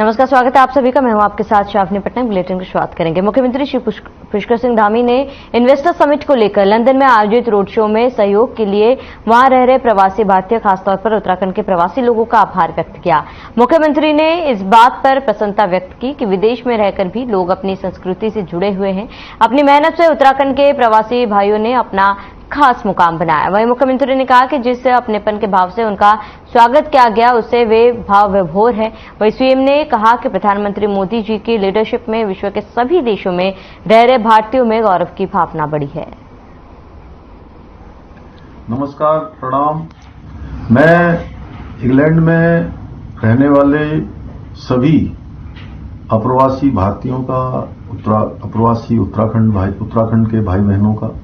नमस्कार, स्वागत है आप सभी का। मैं हूं आपके साथ शावनी पटनायक। बुलेटिन की शुरुआत करेंगे। मुख्यमंत्री श्री पुष्कर सिंह धामी ने इन्वेस्टर समिट को लेकर लंदन में आयोजित रोड शो में सहयोग के लिए वहां रह रहे प्रवासी भारतीय, खासतौर पर उत्तराखंड के प्रवासी लोगों का आभार व्यक्त किया। मुख्यमंत्री ने इस बात पर प्रसन्नता व्यक्त की कि विदेश में रहकर भी लोग अपनी संस्कृति से जुड़े हुए हैं। अपनी मेहनत से उत्तराखंड के प्रवासी भाइयों ने अपना खास मुकाम बनाया। वहीं मुख्यमंत्री ने कहा कि जिस अपनेपन के भाव से उनका स्वागत किया गया, उससे वे भाव विभोर है। वहीं सीएम ने कहा कि प्रधानमंत्री मोदी जी की लीडरशिप में विश्व के सभी देशों में रह रहे भारतीयों में गौरव की भावना बढ़ी है। नमस्कार, प्रणाम। मैं इंग्लैंड में रहने वाले सभी अप्रवासी भारतीयों का, अप्रवासी उत्तराखंड के भाई बहनों का,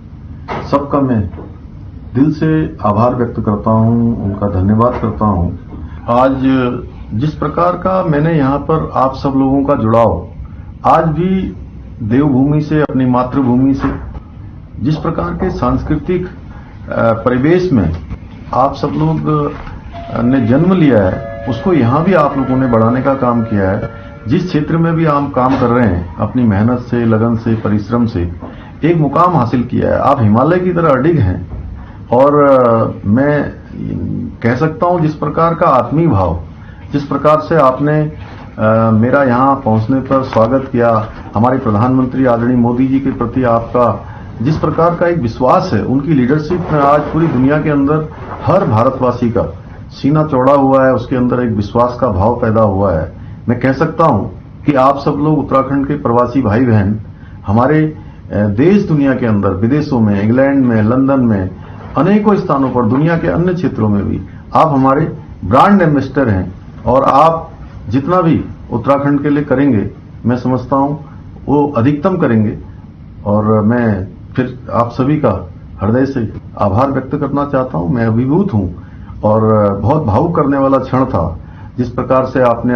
सबका मैं दिल से आभार व्यक्त करता हूं, उनका धन्यवाद करता हूं। आज जिस प्रकार का मैंने यहां पर आप सब लोगों का जुड़ाव, आज भी देवभूमि से, अपनी मातृभूमि से, जिस प्रकार के सांस्कृतिक परिवेश में आप सब लोग ने जन्म लिया है, उसको यहां भी आप लोगों ने बढ़ाने का काम किया है। जिस क्षेत्र में भी आप काम कर रहे हैं, अपनी मेहनत से, लगन से, परिश्रम से एक मुकाम हासिल किया है। आप हिमालय की तरह अडिग हैं। और मैं कह सकता हूं, जिस प्रकार का आत्मीय भाव, जिस प्रकार से आपने मेरा यहां पहुंचने पर स्वागत किया, हमारे प्रधानमंत्री आदरणीय मोदी जी के प्रति आपका जिस प्रकार का एक विश्वास है, उनकी लीडरशिप में आज पूरी दुनिया के अंदर हर भारतवासी का सीना चौड़ा हुआ है, उसके अंदर एक विश्वास का भाव पैदा हुआ है। मैं कह सकता हूं कि आप सब लोग उत्तराखंड के प्रवासी भाई बहन हमारे देश दुनिया के अंदर, विदेशों में, इंग्लैंड में, लंदन में, अनेकों स्थानों पर, दुनिया के अन्य क्षेत्रों में भी आप हमारे ब्रांड एम्बेसडर हैं। और आप जितना भी उत्तराखंड के लिए करेंगे, मैं समझता हूं वो अधिकतम करेंगे। और मैं फिर आप सभी का हृदय से आभार व्यक्त करना चाहता हूं। मैं अभिभूत हूं और बहुत भावुक करने वाला क्षण था, जिस प्रकार से आपने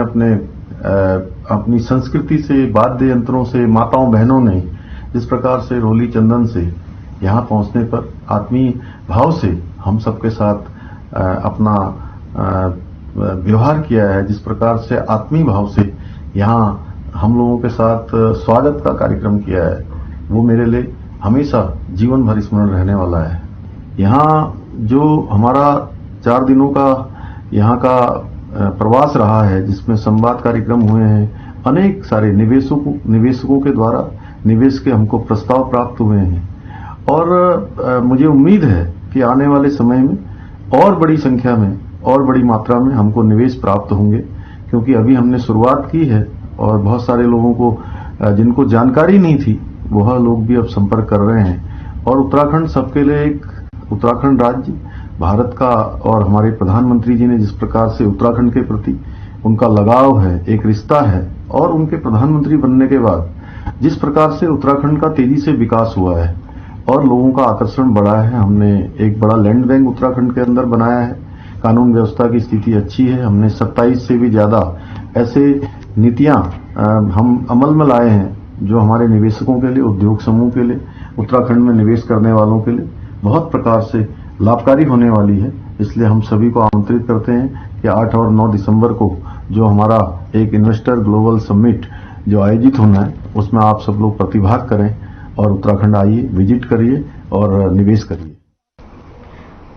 अपनी संस्कृति से, वाद्य यंत्रों से, माताओं बहनों ने जिस प्रकार से रोली चंदन से यहां पहुंचने पर आत्मीय भाव से हम सबके साथ अपना व्यवहार किया है, जिस प्रकार से आत्मीय भाव से यहां हम लोगों के साथ स्वागत का कार्यक्रम किया है, वो मेरे लिए हमेशा जीवन भर स्मरण रहने वाला है। यहां जो हमारा 4 दिनों का यहां का प्रवास रहा है, जिसमें संवाद कार्यक्रम हुए हैं, अनेक सारे निवेशकों के द्वारा निवेश के हमको प्रस्ताव प्राप्त हुए हैं। और मुझे उम्मीद है कि आने वाले समय में और बड़ी संख्या में और बड़ी मात्रा में हमको निवेश प्राप्त होंगे, क्योंकि अभी हमने शुरुआत की है और बहुत सारे लोगों को जिनको जानकारी नहीं थी, वह लोग भी अब संपर्क कर रहे हैं। और उत्तराखंड सबके लिए एक, उत्तराखंड राज्य भारत का, और हमारे प्रधानमंत्री जी ने जिस प्रकार से उत्तराखंड के प्रति उनका लगाव है, एक रिश्ता है, और उनके प्रधानमंत्री बनने के बाद जिस प्रकार से उत्तराखंड का तेजी से विकास हुआ है और लोगों का आकर्षण बढ़ा है। हमने एक बड़ा लैंड बैंक उत्तराखंड के अंदर बनाया है। कानून व्यवस्था की स्थिति अच्छी है। हमने 27 से भी ज्यादा ऐसे नीतियां हम अमल में लाए हैं, जो हमारे निवेशकों के लिए, उद्योग समूह के लिए, उत्तराखंड में निवेश करने वालों के लिए बहुत प्रकार से लाभकारी होने वाली है। इसलिए हम सभी को आमंत्रित करते हैं कि 8 और 9 दिसंबर को जो हमारा एक इन्वेस्टर ग्लोबल समिट जो आयोजित होना है, उसमें आप सब लोग प्रतिभाग करें और उत्तराखंड आइए, विजिट करिए और निवेश करिए।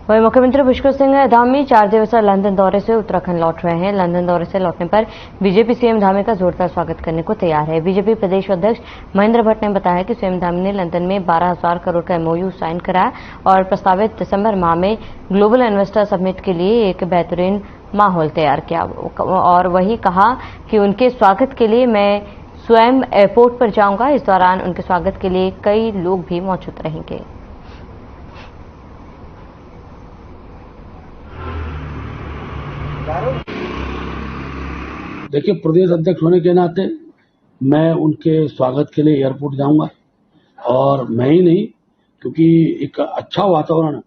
वहीं मुख्यमंत्री पुष्कर सिंह धामी 4 दिवसीय लंदन दौरे से उत्तराखंड लौट रहे हैं। लंदन दौरे से लौटने पर बीजेपी सीएम धामी का जोरदार स्वागत करने को तैयार है। बीजेपी प्रदेश अध्यक्ष महेंद्र भट्ट ने बताया कि सीएम धामी ने लंदन में 12,000 करोड़ का MOU साइन कराया और प्रस्तावित दिसंबर माह में ग्लोबल इन्वेस्टर समिट के लिए एक बेहतरीन माहौल तैयार किया। और वही कहा कि उनके स्वागत के लिए मैं स्वयं एयरपोर्ट पर जाऊंगा। इस दौरान उनके स्वागत के लिए कई लोग भी मौजूद रहेंगे। देखिए, प्रदेश अध्यक्ष होने के नाते मैं उनके स्वागत के लिए एयरपोर्ट जाऊंगा। और मैं ही नहीं, क्योंकि एक अच्छा वातावरण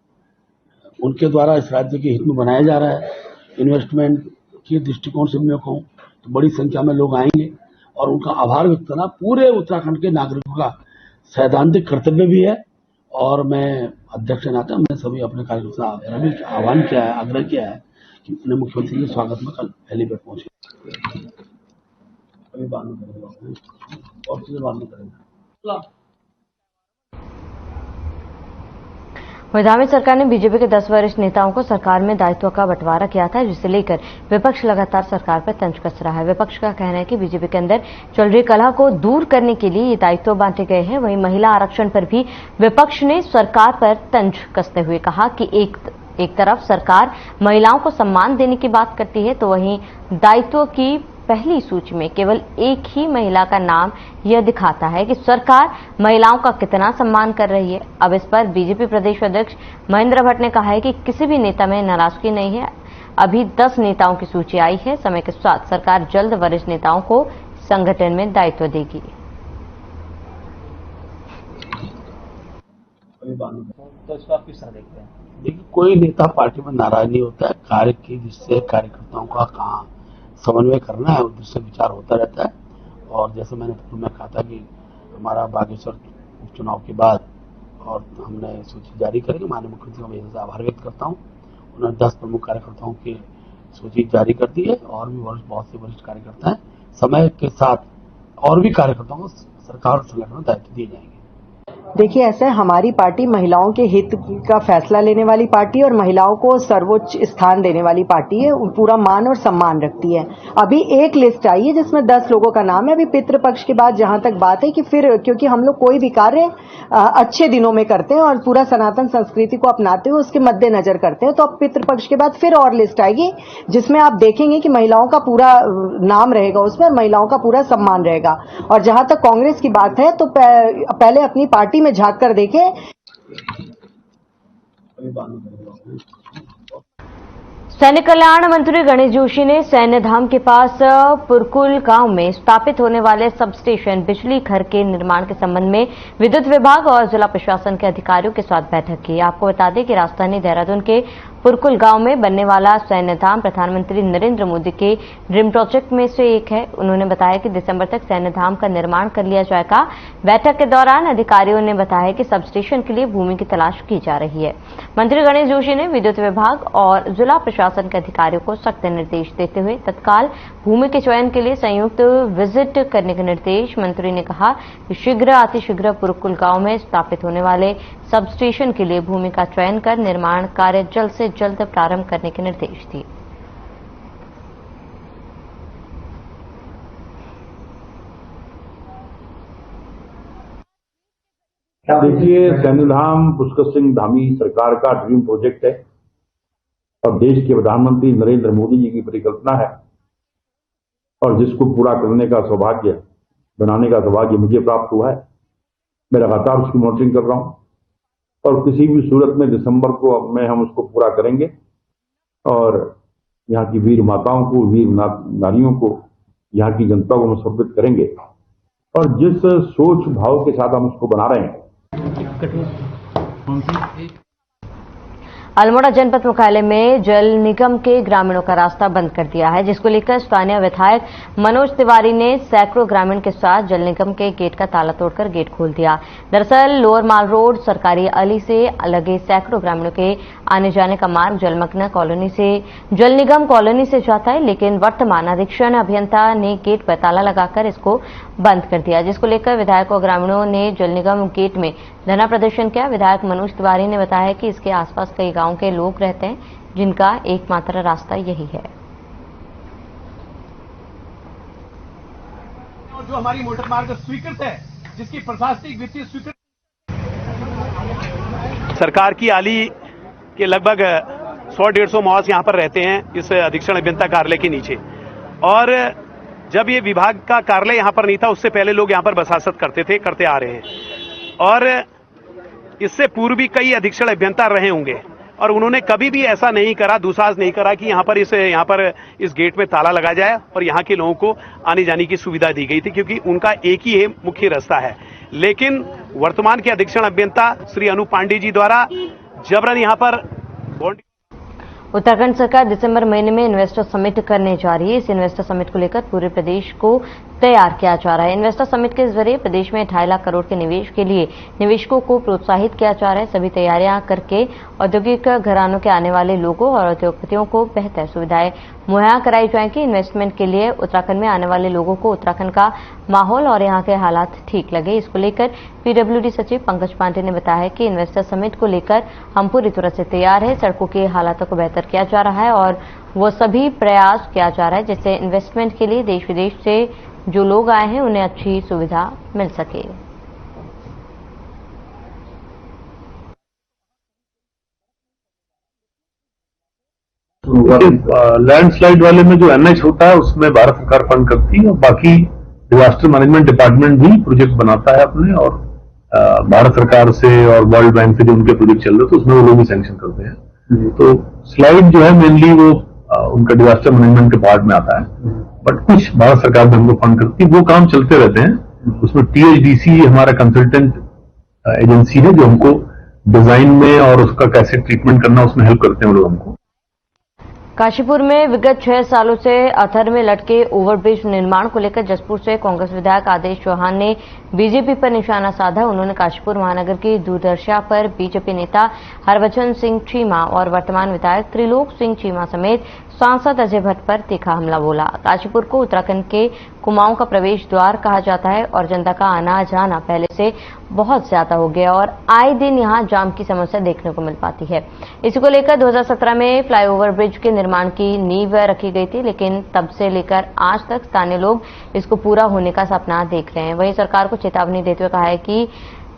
उनके द्वारा इस राज्य के हित में बनाया जा रहा है। इन्वेस्टमेंट के दृष्टिकोण से मैं कहूँ तो बड़ी संख्या में लोग आएंगे और उनका आभार व्यक्त करना पूरे उत्तराखंड के नागरिकों का सैद्धांतिक कर्तव्य भी है। और मैं अध्यक्ष के नाते मैं सभी अपने कार्यकर्ता से आह्वान किया है, आग्रह किया है कि अपने मुख्यमंत्री के स्वागत में कल हेलीपैड पहुंचे। अभी बाद में करेंगे और चीजें बाद में करेंगे। धामी सरकार ने बीजेपी के 10 वरिष्ठ नेताओं को सरकार में दायित्व का बंटवारा किया था, जिसे लेकर विपक्ष लगातार सरकार पर तंज कस रहा है। विपक्ष का कहना है कि बीजेपी के अंदर चल रही कलह को दूर करने के लिए ये दायित्व बांटे गए हैं। वहीं महिला आरक्षण पर भी विपक्ष ने सरकार पर तंज कसते हुए कहा कि एक तरफ सरकार महिलाओं को सम्मान देने की बात करती है, तो वहीं दायित्व की पहली सूची में केवल एक ही महिला का नाम यह दिखाता है कि सरकार महिलाओं का कितना सम्मान कर रही है। अब इस पर बीजेपी प्रदेश अध्यक्ष महेंद्र भट्ट ने कहा है कि किसी भी नेता में नाराजगी नहीं है। अभी 10 नेताओं की सूची आई है। समय के साथ सरकार जल्द वरिष्ठ नेताओं को संगठन में दायित्व देगी। तो इसको आप किस तरह देखते हैं? देखिए, कोई नेता पार्टी में नाराज नहीं होता है। कार्य की जिससे कार्यकर्ताओं का कहाँ समन्वय करना है, उद्देश्य विचार होता रहता है। और जैसे मैंने पूर्व में कहा था कि हमारा बागेश्वर उपचुनाव के बाद और हमने सूची जारी करेंगे, माननीय मुख्यमंत्री का मैं आभार व्यक्त करता हूँ। उन्होंने 10 प्रमुख कार्यकर्ताओं की सूची जारी कर दी है और भी बहुत से वरिष्ठ कार्यकर्ता हैं। समय के साथ और भी कार्यकर्ताओं को सरकार और संगठन में दायित्व दिए जाएंगे। देखिए, ऐसा है, हमारी पार्टी महिलाओं के हित का फैसला लेने वाली पार्टी और महिलाओं को सर्वोच्च स्थान देने वाली पार्टी है। पूरा मान और सम्मान रखती है। अभी एक लिस्ट आई है जिसमें 10 लोगों का नाम है। अभी पितृपक्ष के बाद जहां तक बात है कि फिर क्योंकि हम लोग कोई भी कार्य अच्छे दिनों में करते हैं और पूरा सनातन संस्कृति को अपनाते हुए उसके मद्देनजर करते हैं, तो अब पितृपक्ष के बाद फिर और लिस्ट आएगी जिसमें आप देखेंगे कि महिलाओं का पूरा नाम रहेगा उसमें और महिलाओं का पूरा सम्मान रहेगा। और जहां तक कांग्रेस की बात है तो पहले अपनी पार्टी में झांक कर देखें। सैनिक कल्याण मंत्री गणेश जोशी ने सैन्य धाम के पास पुरकुल गांव में स्थापित होने वाले सब स्टेशन बिजली घर के निर्माण के संबंध में विद्युत विभाग और जिला प्रशासन के अधिकारियों के साथ बैठक की। आपको बता दें कि राजधानी देहरादून के पुरकुल गांव में बनने वाला सैन्य धाम प्रधानमंत्री नरेंद्र मोदी के ड्रीम प्रोजेक्ट में से एक है। उन्होंने बताया कि दिसंबर तक सैन्य धाम का निर्माण कर लिया जाएगा। बैठक के दौरान अधिकारियों ने बताया कि सब स्टेशन के लिए भूमि की तलाश की जा रही है। मंत्री गणेश जोशी ने विद्युत विभाग और जिला प्रशासन के अधिकारियों को सख्त निर्देश देते हुए तत्काल भूमि के चयन के लिए संयुक्त विजिट करने के निर्देश। मंत्री ने कहा कि शीघ्र अतिशीघ्र पुरकुल गांव में स्थापित होने वाले सब स्टेशन के लिए भूमि का चयन कर निर्माण कार्य जल्द से जल्द प्रारंभ करने के निर्देश दिए। देखिए, सैन्यधाम पुष्कर सिंह धामी सरकार का ड्रीम प्रोजेक्ट है और देश के प्रधानमंत्री नरेंद्र मोदी जी की परिकल्पना है और जिसको पूरा करने का सौभाग्य, बनाने का सौभाग्य मुझे प्राप्त हुआ है। मैं लगातार उसकी मॉनिटरिंग कर रहा हूं और किसी भी सूरत में दिसंबर को में हम उसको पूरा करेंगे और यहाँ की वीर माताओं को, वीर नारियों को, यहाँ की जनता को हम समर्पित करेंगे। और जिस सोच भाव के साथ हम उसको बना रहे हैं। अल्मोड़ा जनपद मुख्यालय में जल निगम के ग्रामीणों का रास्ता बंद कर दिया है, जिसको लेकर स्थानीय विधायक मनोज तिवारी ने सैकड़ों ग्रामीण के साथ जल निगम के गेट का ताला तोड़कर गेट खोल दिया। दरअसल लोअर माल रोड सरकारी अली से लगे सैकड़ों ग्रामीणों के आने जाने का मार्ग जलमग्न कॉलोनी से जल निगम कॉलोनी से जाता है, लेकिन वर्तमान अधीक्षण अभियंता ने गेट पर ताला लगाकर इसको बंद कर दिया, जिसको लेकर विधायक और ग्रामीणों ने जल निगम गेट में धरना प्रदर्शन किया। विधायक मनोज तिवारी ने बताया कि इसके आसपास कई गांव के लोग रहते हैं, जिनका एकमात्र रास्ता यही है। जो हमारी मोटर मार्ग स्वीकृत है, जिसकी प्रशासनिक वित्तीय स्वीकृत सरकार की आली के लगभग 100-150 मॉस यहां पर रहते हैं इस अधीक्षण अभियंता कार्यालय के नीचे। और जब ये विभाग का कार्यालय यहां पर नहीं था, उससे पहले लोग यहां पर बसासत करते आ रहे हैं और इससे पूर्व भी कई अधीक्षण अभियंता रहे होंगे और उन्होंने कभी भी ऐसा नहीं करा, दुसाहस नहीं करा कि यहाँ पर इस गेट में ताला लगा जाए और यहाँ के लोगों को आने जाने की सुविधा दी गई थी, क्योंकि उनका एक ही है मुख्य रास्ता है। लेकिन वर्तमान के अधीक्षण अभियंता श्री अनूप पांडे जी द्वारा जबरन यहाँ पर उत्तराखंड सरकार दिसंबर महीने में इन्वेस्टर समिट करने जा रही है। इस इन्वेस्टर समिट को लेकर पूरे प्रदेश को तैयार किया जा रहा है। इन्वेस्टर समिट के जरिए प्रदेश में 2.5 लाख करोड़ के निवेश के लिए निवेशकों को प्रोत्साहित किया जा रहा है। सभी तैयारियां करके औद्योगिक घरानों के आने वाले लोगों और उद्योगपतियों को बेहतर सुविधाएं मुहैया कराई जाएंगी। इन्वेस्टमेंट के लिए उत्तराखंड में आने वाले लोगों को उत्तराखंड का माहौल और यहां के हालात ठीक लगे, इसको लेकर पीडब्ल्यूडी सचिव पंकज पांडे ने बताया है कि इन्वेस्टर समिट को लेकर हम पूरी तरह से तैयार है। सड़कों के हालातों को बेहतर किया जा रहा है और वो सभी प्रयास किया जा रहा है जिससे इन्वेस्टमेंट के लिए देश विदेश से जो लोग आए हैं उन्हें अच्छी सुविधा मिल सके। लैंडस्लाइड वाले में जो एनएच होता है उसमें भारत सरकार फंड करती है और बाकी डिजास्टर मैनेजमेंट डिपार्टमेंट भी प्रोजेक्ट बनाता है अपने, और भारत सरकार से और वर्ल्ड बैंक से जो उनके प्रोजेक्ट चल रहे थे उसमें वो लोग भी सैंक्शन करते हैं। तो स्लाइड जो है मेनली वो उनका डिजास्टर मैनेजमेंट के पार्ट में आता है, बट कुछ भारत सरकार भी हमको फंड करती है, वो काम चलते रहते हैं। उसमें टीएचडीसी हमारा कंसल्टेंट एजेंसी है जो हमको डिजाइन में और उसका कैसे ट्रीटमेंट करना उसमें हेल्प करते हैं वो लोग हमको। काशीपुर में विगत 6 सालों से अथर में लटके ओवरब्रिज निर्माण को लेकर जसपुर से कांग्रेस विधायक आदेश चौहान ने बीजेपी पर निशाना साधा। उन्होंने काशीपुर महानगर की दूरदर्शा पर बीजेपी नेता हरबचन सिंह चीमा और वर्तमान विधायक त्रिलोक सिंह चीमा समेत सांसद अजय भट्ट पर तीखा हमला बोला। काशीपुर को उत्तराखंड के कुमाऊं का प्रवेश द्वार कहा जाता है और जनता का आना जाना पहले से बहुत ज्यादा हो गया और आए दिन यहां जाम की समस्या देखने को मिल पाती है। इसी को लेकर 2017 में फ्लाईओवर ब्रिज के निर्माण की नींव रखी गई थी, लेकिन तब से लेकर आज तक स्थानीय लोग इसको पूरा होने का सपना देख रहे हैं। वहीं सरकार को चेतावनी देते हुए कहा है कि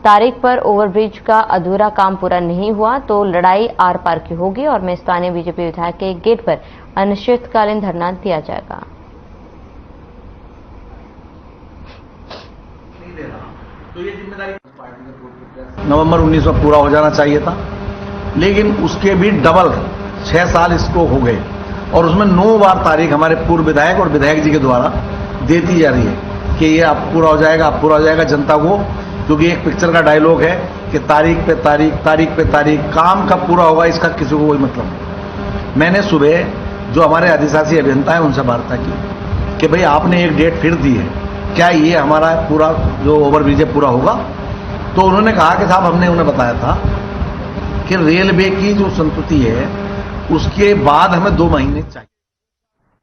तारीख पर ओवरब्रिज का अधूरा काम पूरा नहीं हुआ तो लड़ाई आर पार की होगी और मैं स्थानीय बीजेपी विधायक के गेट पर अनिश्चितकालीन धरना दिया जाएगा। नवंबर 19 में पूरा हो जाना चाहिए था, लेकिन उसके भी डबल 6 साल इसको हो गए और उसमें 9 बार तारीख हमारे पूर्व विधायक और विधायक जी के द्वारा देती जा रही है कि ये अब पूरा हो जाएगा, अब पूरा हो जाएगा। जनता को, क्योंकि एक पिक्चर का डायलॉग है कि तारीख पे तारीख, तारीख पे तारीख, काम कब पूरा होगा इसका किसी को कोई मतलब नहीं। मैंने सुबह जो हमारे अधिशासी अभियंता है उनसे वार्ता की कि भाई आपने एक डेट फिर दी है, क्या ये हमारा पूरा जो ओवरब्रिज है पूरा होगा? तो उन्होंने कहा कि साहब हमने उन्हें बताया था कि रेलवे की जो संतुष्टि है उसके बाद हमें 2 महीने चाहिए।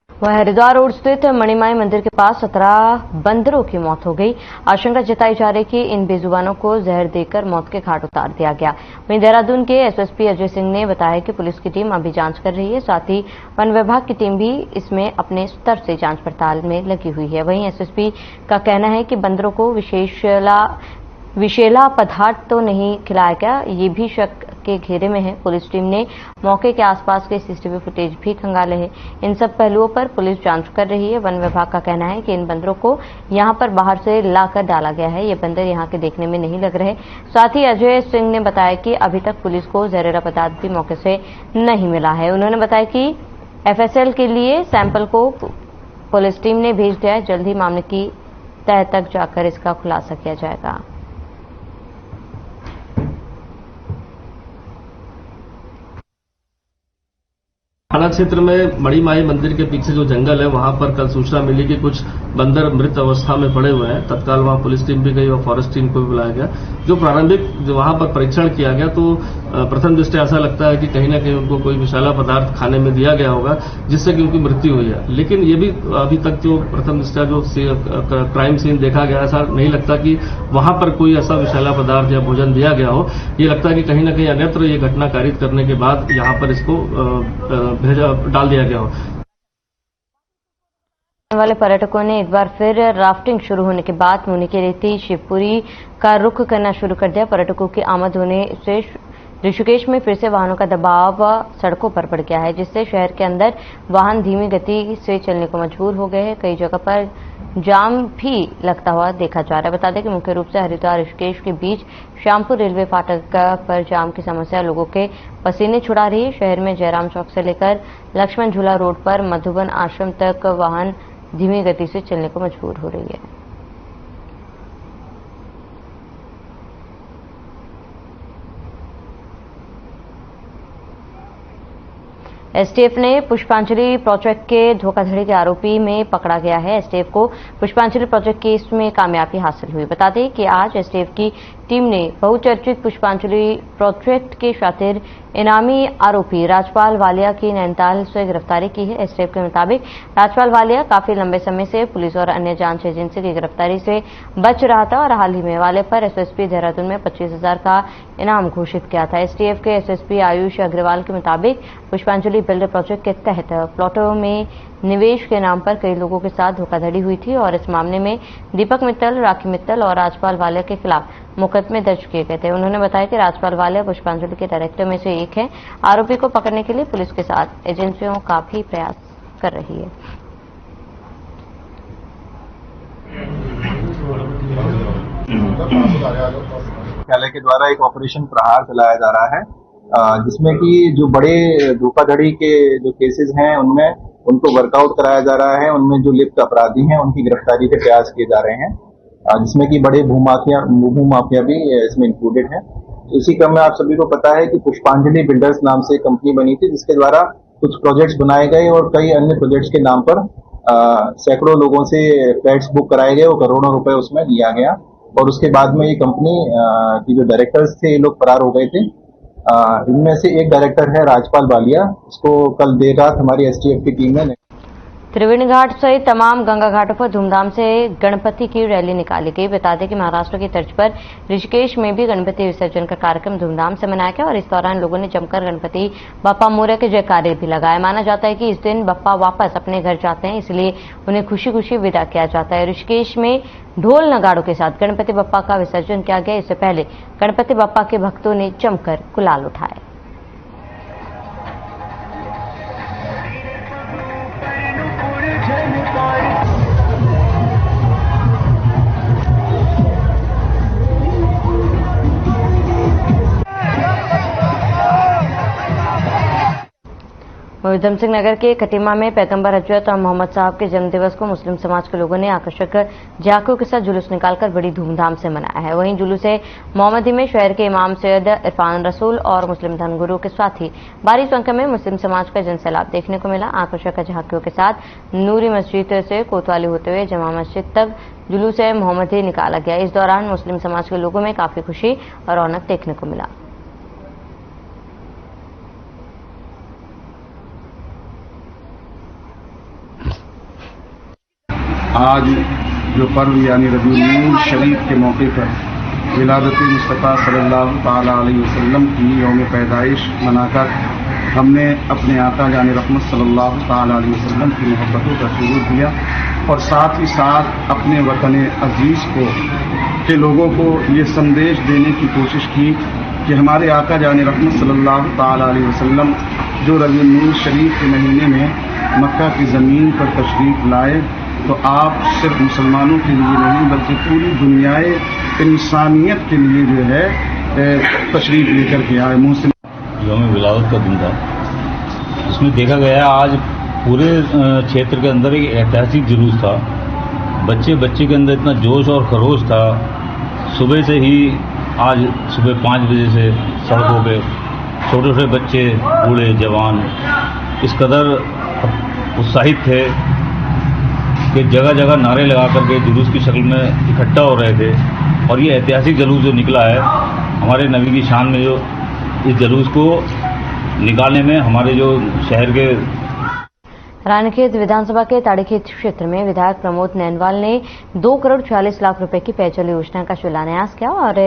वह हरिद्वार रोड स्थित मणिमाई मंदिर के पास 17 बंदरों की मौत हो गई। आशंका जताई जा रही कि इन बेजुबानों को जहर देकर मौत के घाट उतार दिया गया। वहीं देहरादून के एसएसपी अजय सिंह ने बताया कि पुलिस की टीम अभी जांच कर रही है, साथ ही वन विभाग की टीम भी इसमें अपने स्तर से जांच पड़ताल में लगी हुई है। वहीं एसएसपी का कहना है कि बंदरों को विषैला पदार्थ तो नहीं खिलाया गया, ये भी शक के घेरे में है। पुलिस टीम ने मौके के आसपास के सीसीटीवी फुटेज भी खंगाले हैं। इन सब पहलुओं पर पुलिस जांच कर रही है। वन विभाग का कहना है कि इन बंदरों को यहां पर बाहर से लाकर डाला गया है, ये बंदर यहां के देखने में नहीं लग रहे। साथ ही अजय सिंह ने बताया कि अभी तक पुलिस को जहरीला पदार्थ भी मौके से नहीं मिला है। उन्होंने बताया कि एफएसएल के लिए सैंपल को पुलिस टीम ने भेज दिया है, जल्द ही मामले की तह तक जाकर इसका खुलासा किया जाएगा। थाना क्षेत्र में मणिमाई मंदिर के पीछे जो जंगल है वहां पर कल सूचना मिली कि कुछ बंदर मृत अवस्था में पड़े हुए हैं। तत्काल वहां पुलिस टीम भी गई और फॉरेस्ट टीम को भी बुलाया गया। जो प्रारंभिक जो वहां पर परीक्षण किया गया तो प्रथम दृष्टया ऐसा लगता है कि कहीं ना कहीं उनको कोई विषैला पदार्थ खाने में दिया गया होगा जिससे कि उनकी मृत्यु हुई है। लेकिन ये भी अभी तक जो प्रथम दृष्टया जो क्राइम सीन देखा गया, ऐसा नहीं लगता कि वहां पर कोई ऐसा विषैला पदार्थ या भोजन दिया गया हो। ये लगता है कि कहीं ना कहीं अन्यत्र ये घटना कारित करने के बाद यहाँ पर इसको डाल दिया गया हो। वाले पर्यटकों ने एक बार फिर राफ्टिंग शुरू होने के बाद मुनि की रेती शिवपुरी का रुख करना शुरू कर दिया। पर्यटकों की आमद होने से ऋषिकेश में फिर से वाहनों का दबाव सड़कों पर बढ़ गया है, जिससे शहर के अंदर वाहन धीमी गति से चलने को मजबूर हो गए हैं। कई जगह पर जाम भी लगता हुआ देखा जा रहा है। बता दें कि मुख्य रूप से हरिद्वार ऋषिकेश के बीच श्यामपुर रेलवे फाटक पर जाम की समस्या लोगों के पसीने छुड़ा रही है। शहर में जयराम चौक से लेकर लक्ष्मण झूला रोड पर मधुबन आश्रम तक वाहन धीमी गति से चलने को मजबूर हो रही है। एसटीएफ ने पुष्पांजलि प्रोजेक्ट के धोखाधड़ी के आरोपी में पकड़ा गया है। एसटीएफ को पुष्पांजलि प्रोजेक्ट केस में कामयाबी हासिल हुई। बता दें कि आज एसटीएफ की टीम ने बहुचर्चित पुष्पांजलि प्रोजेक्ट के शातिर इनामी आरोपी राजपाल वालिया की नैनीताल से गिरफ्तारी की है। एसटीएफ के मुताबिक राजपाल वालिया काफी लंबे समय से पुलिस और अन्य जांच एजेंसी की गिरफ्तारी से बच रहा था और हाल ही में वालिया पर एसएसपी देहरादून में 25,000 का इनाम घोषित किया था। एसटीएफ के एसएसपी आयुष अग्रवाल के मुताबिक पुष्पांजलि बिल्डर प्रोजेक्ट के तहत प्लॉटों में निवेश के नाम पर कई लोगों के साथ धोखाधड़ी हुई थी और इस मामले में दीपक मित्तल, राखी मित्तल और राजपाल वालिया के खिलाफ मुकदमे दर्ज किए गए थे। उन्होंने बताया कि राजपाल वालिया पुष्पांजलि के डायरेक्टर में से एक है। आरोपी को पकड़ने के लिए पुलिस के साथ एजेंसियों का भी प्रयास कर रही है। मुख्यालय के द्वारा एक ऑपरेशन प्रहार चलाया जा रहा है, जिसमें कि जो बड़े धोखाधड़ी के जो केसेस हैं उनमें उनको वर्कआउट कराया जा रहा है। उनमें जो लिप्त अपराधी हैं उनकी गिरफ्तारी के प्रयास किए जा रहे हैं, जिसमें कि बड़े भूमाफिया भी इसमें इंक्लूडेड है। इसी क्रम में आप सभी को पता है कि पुष्पांजलि बिल्डर्स नाम से कंपनी बनी थी, जिसके द्वारा कुछ प्रोजेक्ट्स बनाए गए और कई अन्य प्रोजेक्ट्स के नाम पर सैकड़ों लोगों से फ्लैट्स बुक कराए गए और करोड़ों रुपए उसमें दिया गया। और उसके बाद में ये कंपनी की जो डायरेक्टर्स थे ये लोग फरार हो गए थे। इनमें से एक डायरेक्टर है राजपाल वालिया, इसको कल देर रात हमारी एसटीएफ की टीम ने त्रिवेणी घाट सहित तमाम गंगा घाटों पर धूमधाम से गणपति की रैली निकाली गई। बता दें कि महाराष्ट्र की तर्ज पर ऋषिकेश में भी गणपति विसर्जन का कार्यक्रम धूमधाम से मनाया गया और इस दौरान लोगों ने जमकर गणपति बप्पा मोरया के जयकारे भी लगाए। माना जाता है कि इस दिन बप्पा वापस अपने घर जाते हैं, इसलिए उन्हें खुशी खुशी विदा किया जाता है। ऋषिकेश में ढोल नगाड़ों के साथ गणपति बप्पा का विसर्जन किया गया। इससे पहले गणपति बप्पा के भक्तों ने जमकर गुलाल उठाए। उधम सिंह नगर के खटीमा में पैगंबर हजरत और मोहम्मद साहब के जन्मदिवस को मुस्लिम समाज के लोगों ने आकर्षक झांकियों के साथ जुलूस निकालकर बड़ी धूमधाम से मनाया है। वहीं जुलूस मोहम्मदी में शहर के इमाम सैयद इरफान रसूल और मुस्लिम धर्मगुरु के साथ ही भारी संख्या में मुस्लिम समाज का जनसैलाब देखने को मिला। आकर्षक झांकियों के साथ नूरी मस्जिद से कोतवाली होते हुए जमा मस्जिद तक जुलूस मोहम्मदी निकाला गया। इस दौरान मुस्लिम समाज के लोगों में काफी खुशी और रौनक देखने को मिला। आज जो पर्व यानी रबीउल शरीफ के मौके पर विलादत मुस्तफ़ा सल्लल्लाहु ताला अलैहि वसल्लम की यौम पैदाइश मनाकर हमने अपने आका जाने रहमत सल्लल्लाहु ताला अलैहि वसल्लम की मोहब्बतों का शुरूर किया और साथ ही साथ अपने वतन अजीज़ के लोगों को ये संदेश देने की कोशिश की कि हमारे आका जाने रहमत सल्लल्लाहु ताला अलैहि वसल्लम जो रबीउल शरीफ के महीने में मक्का की ज़मीन पर तशरीफ़ लाए तो आप सिर्फ मुसलमानों के लिए नहीं बल्कि पूरी दुनियाए इंसानियत के लिए जो है तशरीफ लेकर के आए। यौम विलादत का दिन था, जिसमें देखा गया आज पूरे क्षेत्र के अंदर एक ऐतिहासिक जुलूस था। बच्चे के अंदर इतना जोश और खरोश था। सुबह से ही आज सुबह 5 बजे से सड़कों पे छोटे छोटे बच्चे, बूढ़े, जवान इस कदर उत्साहित थे कि जगह जगह नारे लगा करके जुलूस की शक्ल में इकट्ठा हो रहे थे। और ये ऐतिहासिक जुलूस जो निकला है हमारे नबी की शान में, जो इस जुलूस को निकालने में हमारे जो शहर के रानीखेत विधानसभा के ताड़ीखेत क्षेत्र में विधायक प्रमोद नैनवाल ने 2 करोड़ 46 लाख रुपए की पेयजल योजना का शिलान्यास किया और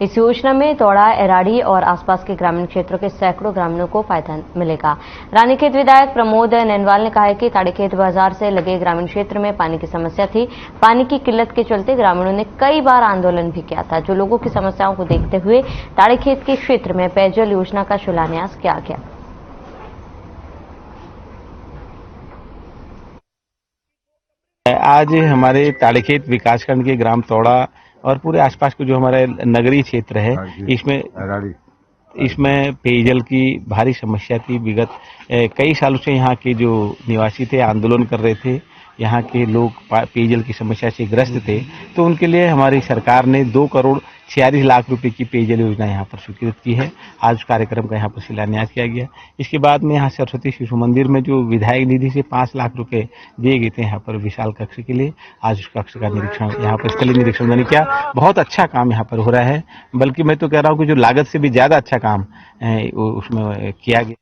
इस योजना में तोड़ा, एराड़ी और आसपास के ग्रामीण क्षेत्रों के सैकड़ों ग्रामीणों को फायदा मिलेगा। रानीखेत विधायक प्रमोद नैनवाल ने कहा है कि ताड़ीखेत बाजार से लगे ग्रामीण क्षेत्र में पानी की समस्या थी। पानी की किल्लत के चलते ग्रामीणों ने कई बार आंदोलन भी किया था। जो लोगों की समस्याओं को देखते हुए ताड़ीखेत के क्षेत्र में पेयजल योजना का शिलान्यास किया गया। आज हमारे ताड़ीखेत विकासखंड के ग्राम तोड़ा और पूरे आसपास के जो हमारे नगरीय क्षेत्र है इसमें पेयजल की भारी समस्या थी। विगत कई सालों से यहाँ के जो निवासी थे आंदोलन कर रहे थे। यहाँ के लोग पेयजल की समस्या से ग्रस्त थे, तो उनके लिए हमारी सरकार ने 2 करोड़ 46 लाख रुपए की पेयजल योजना यहाँ पर स्वीकृत की है। आज उस कार्यक्रम का यहाँ पर शिलान्यास किया गया। इसके बाद में यहाँ सरस्वती शिशु मंदिर में जो विधायक निधि से 5 लाख रुपए दिए गए थे यहाँ पर विशाल कक्ष के लिए, आज उस कक्ष का निरीक्षण यहाँ पर स्थलीय निरीक्षण मैंने किया। बहुत अच्छा काम यहाँ पर हो रहा है, बल्कि मैं तो कह रहा हूँ कि जो लागत से भी ज्यादा अच्छा काम उसमें किया गया।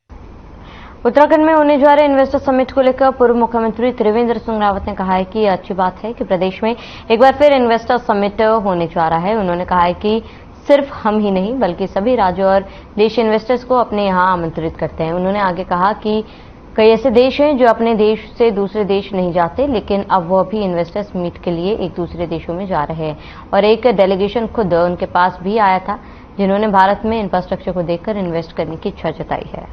उत्तराखंड में होने जा रहे इन्वेस्टर समिट को लेकर पूर्व मुख्यमंत्री त्रिवेंद्र सिंह रावत ने कहा है कि यह अच्छी बात है कि प्रदेश में एक बार फिर इन्वेस्टर समिट होने जा रहा है। उन्होंने कहा है कि सिर्फ हम ही नहीं बल्कि सभी राज्य और देश इन्वेस्टर्स को अपने यहां आमंत्रित करते हैं। उन्होंने आगे कहा कि कई ऐसे देश हैं जो अपने देश से दूसरे देश नहीं जाते, लेकिन अब वह भी इन्वेस्टर्स मीट के लिए एक दूसरे देशों में जा रहे हैं और एक डेलीगेशन खुद उनके पास भी आया था, जिन्होंने भारत में इंफ्रास्ट्रक्चर को देखकर इन्वेस्ट करने की इच्छा जताई है।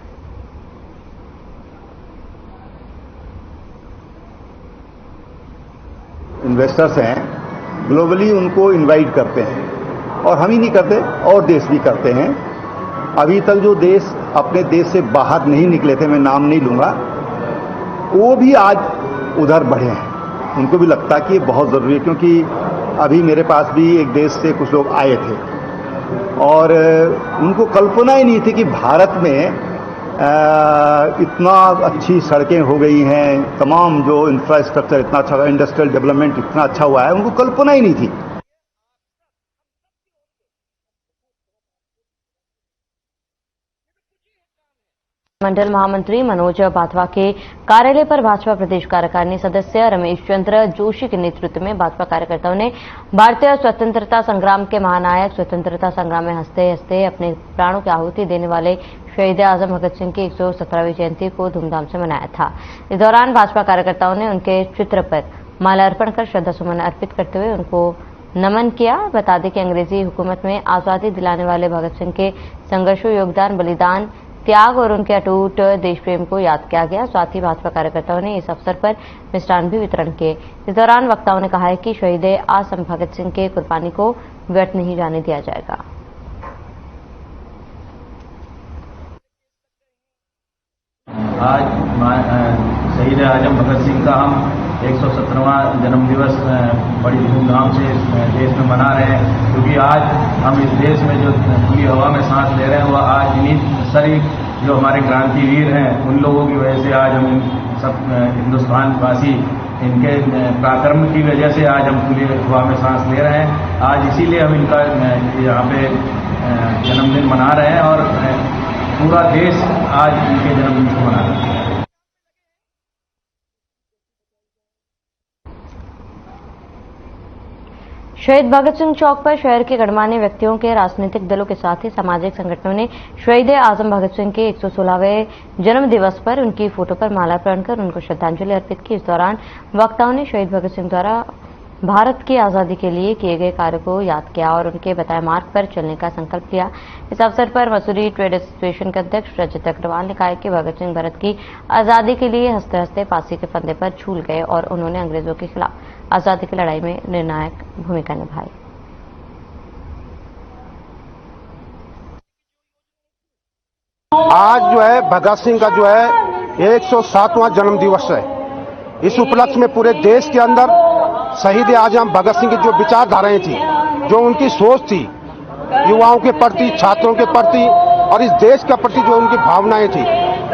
इन्वेस्टर्स हैं, ग्लोबली उनको इनवाइट करते हैं और हम ही नहीं करते और देश भी करते हैं। अभी तक जो देश अपने देश से बाहर नहीं निकले थे, मैं नाम नहीं लूंगा, वो भी आज उधर बढ़े हैं। उनको भी लगता है कि ये बहुत जरूरी है, क्योंकि अभी मेरे पास भी एक देश से कुछ लोग आए थे और उनको कल्पना ही नहीं थी कि भारत में इतना अच्छी सड़कें हो गई हैं, तमाम जो इंफ्रास्ट्रक्चर इतना अच्छा, इंडस्ट्रियल डेवलपमेंट इतना अच्छा हुआ है, उनको कल्पना ही नहीं थी। मंडल महामंत्री मनोज बाथवा के कार्यालय पर भाजपा प्रदेश कार्यकारिणी सदस्य रमेश चंद्र जोशी के नेतृत्व में भाजपा कार्यकर्ताओं ने भारतीय स्वतंत्रता संग्राम के महानायक स्वतंत्रता संग्राम में हंसते हंसते अपने प्राणों की आहुति देने वाले शहीद आजम भगत सिंह की 117वीं जयंती को धूमधाम से मनाया था। इस दौरान भाजपा कार्यकर्ताओं ने उनके चित्र पर माला अर्पण कर श्रद्धासुमन अर्पित करते हुए उनको नमन किया। बता दें कि अंग्रेजी हुकूमत में आजादी दिलाने वाले भगत सिंह के संघर्षों, योगदान, बलिदान, त्याग और उनके अटूट देश प्रेम को याद किया गया। साथ ही भाजपा कार्यकर्ताओं ने इस अवसर पर मिष्ठान भी वितरण किए। इस दौरान वक्ताओं ने कहा है कि शहीद आजम भगत सिंह के कुर्बानी को व्यर्थ नहीं जाने दिया जाएगा। आज शहीद आजम भगत सिंह का हम 117वां जन्मदिवस बड़ी धूमधाम से देश में मना रहे हैं, क्योंकि आज हम इस देश में जो खुली हवा में सांस ले रहे हैं, वह आज इन्हीं सारी जो हमारे क्रांतिवीर हैं उन लोगों की वजह से आज हम सब हिंदुस्तान वासी इनके पराक्रम की वजह से आज हम खुली हवा में सांस ले रहे हैं। आज इसीलिए हम इनका यहाँ पे जन्मदिन मना रहे हैं और पूरा देश आज इनके जन्मदिन को मना रहा है। शहीद भगत सिंह चौक पर शहर के गणमान्य व्यक्तियों के, राजनीतिक दलों के साथ ही सामाजिक संगठनों ने शहीद आजम भगत सिंह के 116वें जन्म दिवस पर उनकी फोटो पर माला अर्पण कर उनको श्रद्धांजलि अर्पित की। इस दौरान वक्ताओं ने शहीद भगत सिंह द्वारा भारत की आजादी के लिए किए गए कार्य को याद किया और उनके बताए मार्ग पर चलने का संकल्प लिया। इस अवसर पर मसूरी ट्रेड एसोसिएशन के अध्यक्ष रजत अग्रवाल ने कहा कि भगत सिंह भारत की आजादी के लिए हंसते हंसते फांसी के फंदे पर झूल गए और उन्होंने अंग्रेजों के खिलाफ आजादी की लड़ाई में निर्णायक भूमिका निभाई। आज जो है भगत सिंह का जो है 107वां जन्म दिवस है। इस उपलक्ष्य में पूरे देश के अंदर शहीद आजम भगत सिंह की जो विचारधाराएं थी, जो उनकी सोच थी युवाओं के प्रति, छात्रों के प्रति और इस देश के प्रति जो उनकी भावनाएं थी,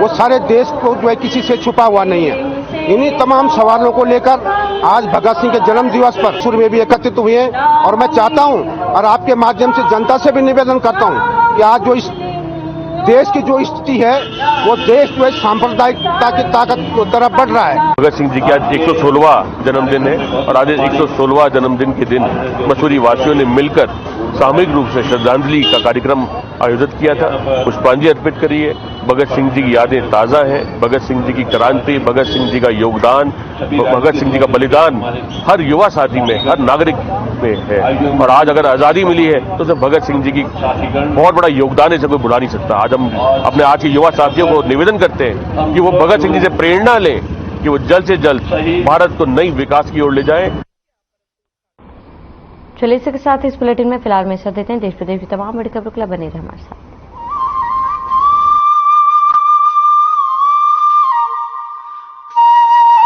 वो सारे देश को जो है किसी से छुपा हुआ नहीं है। इन्हीं तमाम सवालों को लेकर आज भगत सिंह के जन्म दिवस पर सुर में भी एकत्रित हुए हैं और मैं चाहता हूं और आपके माध्यम से जनता से भी निवेदन करता हूं कि आज जो इस देश की जो स्थिति है, वो देश जो है सांप्रदायिकता की ताकत की तरफ बढ़ रहा है। भगत सिंह जी की आज 116वां जन्मदिन है और आज 116वां जन्मदिन के दिन मसूरी वासियों ने मिलकर सामूहिक रूप से श्रद्धांजलि का कार्यक्रम आयोजित किया था। पुष्पांजलि अर्पित करी है। भगत सिंह जी की यादें ताज़ा हैं। भगत सिंह जी की क्रांति, भगत सिंह जी का योगदान, भगत सिंह जी का बलिदान हर युवा साथी में, हर नागरिक में है और आज अगर आज़ादी मिली है तो सिर्फ भगत सिंह जी की बहुत बड़ा योगदान है, इसे कोई भुला नहीं सकता। आज हम अपने आज के युवा साथियों को निवेदन करते हैं कि वो भगत सिंह जी से प्रेरणा लें कि वो जल्द से जल्द भारत को नई विकास की ओर ले जाए। चलिए इसी के साथ इस बुलेटिन में फिलहाल में देते हैं। देश प्रदेश की तमाम बड़ी खबरों के लिए बने रहे हमारे साथ।